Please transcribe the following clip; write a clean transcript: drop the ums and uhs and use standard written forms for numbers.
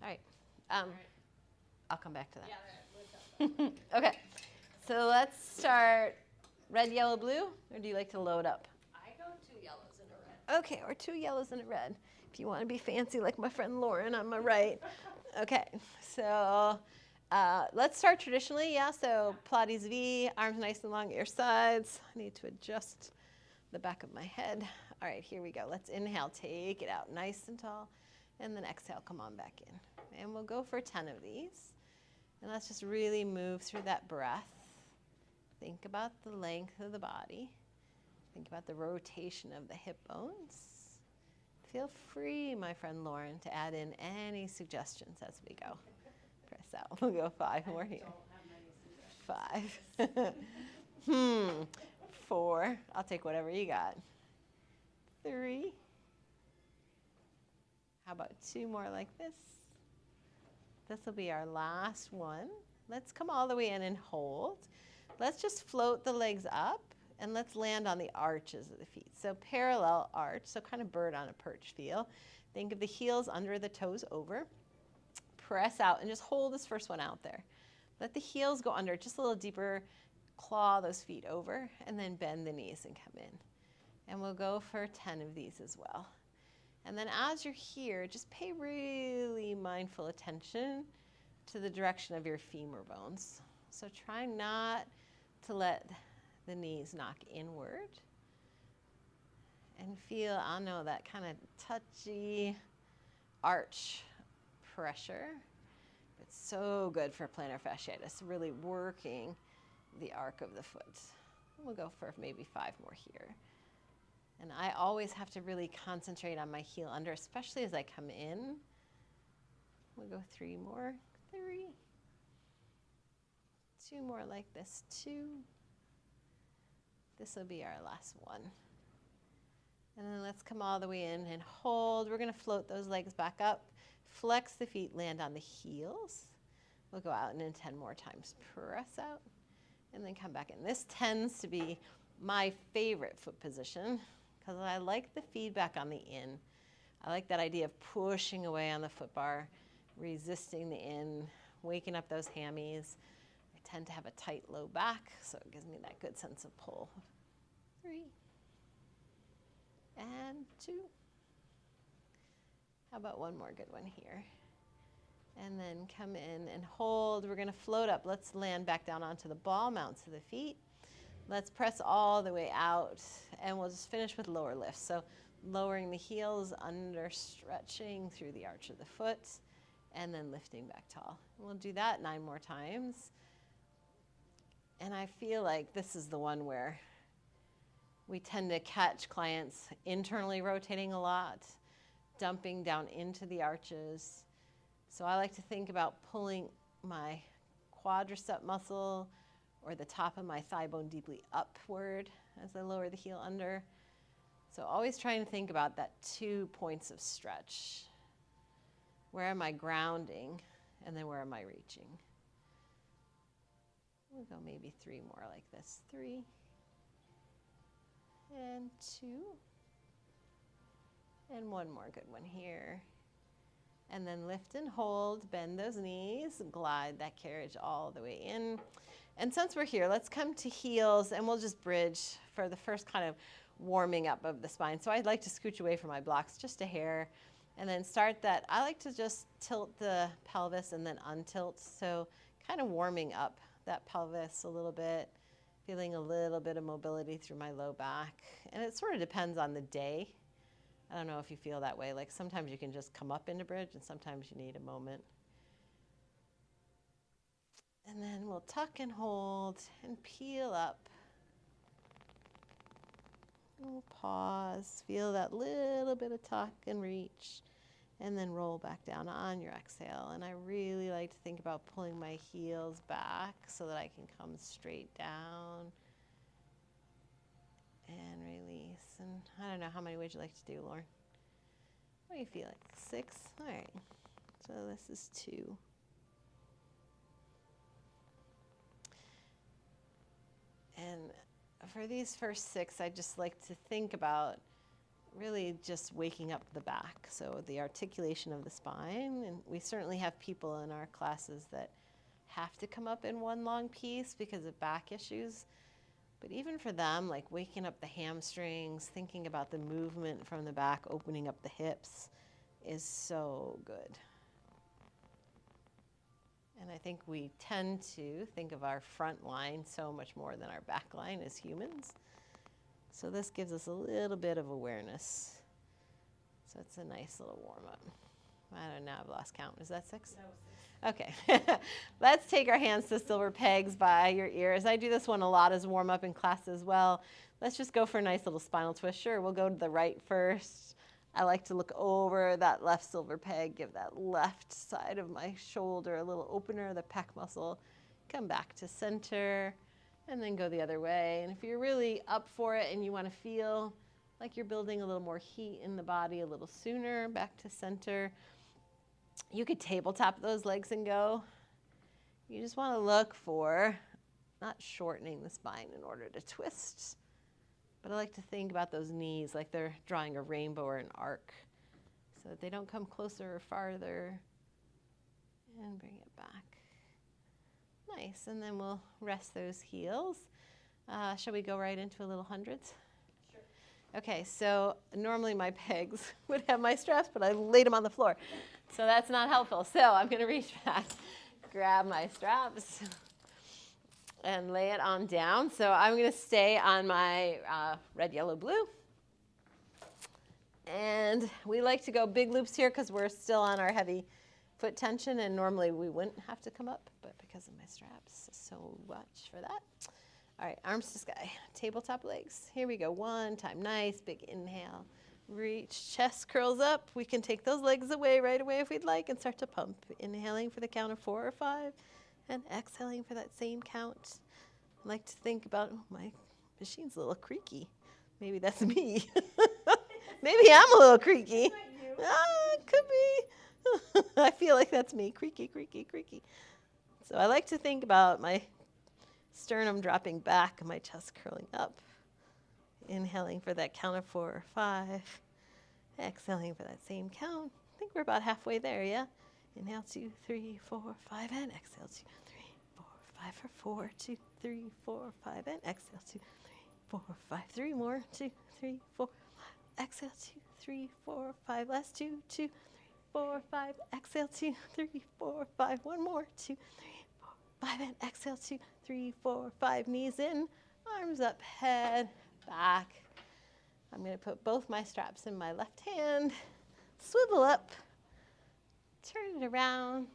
All right. All right. I'll come back to that. Yeah, we'll talk about Okay. So let's start red, yellow, blue, or do you like to load up? I go 2 yellows and a red. Okay, or 2 yellows and a red. If you want to be fancy like my friend Lauren on my right. Okay, so let's start traditionally, yeah? So Pilates V, arms nice and long at your sides. I need to adjust the back of my head. All right, here we go. Let's inhale, take it out nice and tall, and then exhale, come on back in. And we'll go for 10 of these. And let's just really move through that breath. Think about the length of the body. Think about the rotation of the hip bones. Feel free, my friend Lauren, to add in any suggestions as we go. Press out. We'll go 5 more here. Don't have many suggestions. 5. 4. I'll take whatever you got. 3. How about 2 more like this? This will be our last one. Let's come all the way in and hold. Let's just float the legs up and let's land on the arches of the feet. So parallel arch, so kind of bird on a perch feel. Think of the heels under the toes over. Press out and just hold this first one out there. Let the heels go under, just a little deeper. Claw those feet over and then bend the knees and come in. And we'll go for 10 of these as well. And then as you're here, just pay really mindful attention to the direction of your femur bones. So try not to let the knees knock inward. And feel, I know, that kind of touchy arch pressure. It's so good for plantar fasciitis, really working the arc of the foot. We'll go for maybe 5 more here. And I always have to really concentrate on my heel under, especially as I come in. We'll go 3 more. 3. 2 more like this. 2. This will be our last one. And then let's come all the way in and hold. We're going to float those legs back up. Flex the feet, land on the heels. We'll go out and in 10 more times. Press out and then come back in. This tends to be my favorite foot position because I like the feedback on the in. I like that idea of pushing away on the foot bar, resisting the in, waking up those hammies. I tend to have a tight low back, so it gives me that good sense of pull. 3 and 2. How about one more good one here? And then come in and hold. We're going to float up. Let's land back down onto the ball mounts of the feet. Let's press all the way out, and we'll just finish with lower lifts. So lowering the heels, under stretching through the arch of the foot, and then lifting back tall. We'll do that 9 more times. And I feel like this is the one where we tend to catch clients internally rotating a lot, dumping down into the arches. So I like to think about pulling my quadricep muscle or the top of my thigh bone deeply upward as I lower the heel under. So always trying to think about that 2 points of stretch. Where am I grounding? And then where am I reaching? We'll go maybe 3 more like this. 3 and 2. And 1 more good one here. And then lift and hold, bend those knees, glide that carriage all the way in. And since we're here, let's come to heels and we'll just bridge for the first kind of warming up of the spine. So I'd like to scooch away from my blocks just a hair and then start that. I like to just tilt the pelvis and then untilt. So kind of warming up that pelvis a little bit, feeling a little bit of mobility through my low back. And it sort of depends on the day. I don't know if you feel that way. Like sometimes you can just come up into bridge and sometimes you need a moment. And then we'll tuck and hold and peel up. We'll pause, feel that little bit of tuck and reach, and then roll back down on your exhale. And I really like to think about pulling my heels back so that I can come straight down and release. And I don't know, how many would you like to do, Lauren? What do you feel like? 6? All right. So this is 2. And for these first 6, I just like to think about really just waking up the back. So the articulation of the spine, and we certainly have people in our classes that have to come up in one long piece because of back issues. But even for them, like waking up the hamstrings, thinking about the movement from the back, opening up the hips is so good. And I think we tend to think of our front line so much more than our back line as humans. So this gives us a little bit of awareness. So it's a nice little warm-up. I don't know, I've lost count. Is that 6? That was 6. Okay. Let's take our hands to silver pegs by your ears. I do this one a lot as warm-up in class as well. Let's just go for a nice little spinal twist. Sure, we'll go to the right first. I like to look over that left silver peg, give that left side of my shoulder a little opener, the pec muscle. Come back to center, and then go the other way. And if you're really up for it and you want to feel like you're building a little more heat in the body a little sooner, back to center, you could tabletop those legs and go. You just want to look for not shortening the spine in order to twist, but I like to think about those knees like they're drawing a rainbow or an arc so that they don't come closer or farther. And bring it back. Nice. And then we'll rest those heels. Shall we go right into a little hundreds? Sure. Okay, so normally my pegs would have my straps, but I laid them on the floor. So that's not helpful. So I'm going to reach back, grab my straps, and lay it on down. So I'm going to stay on my red, yellow, blue. And we like to go big loops here because we're still on our heavy foot tension, and normally we wouldn't have to come up, but because of my straps, so much for that. All right, arms to sky, tabletop legs. Here we go, one time, nice big inhale. Reach, chest curls up. We can take those legs away right away if we'd like and start to pump. Inhaling for the count of 4 or 5 and exhaling for that same count. I like to think about, oh, my machine's a little creaky. Maybe that's me. Maybe I'm a little creaky. It could be. I feel like that's me, creaky, creaky, creaky. So I like to think about my sternum dropping back and my chest curling up. Inhaling for that count of 4 or 5. Exhaling for that same count. I think we're about halfway there, yeah? Inhale, 2, 3, 4, 5, and exhale, 2, 3, 4, 5 for 4, 2, 3, 4, 5, and exhale, 2, 3, 4, 5. 3 more, 2, 3, 4, 5. Exhale, 2, 3, 4, 5. Last 2, 2, 3, 4, 5. Exhale, 2, 3, 4, 5. One more, 2, 3, 4, 5, and exhale, 2, 3, 4, 5. Knees in, arms up, head back. I'm going to put both my straps in my left hand, swivel up, turn it around,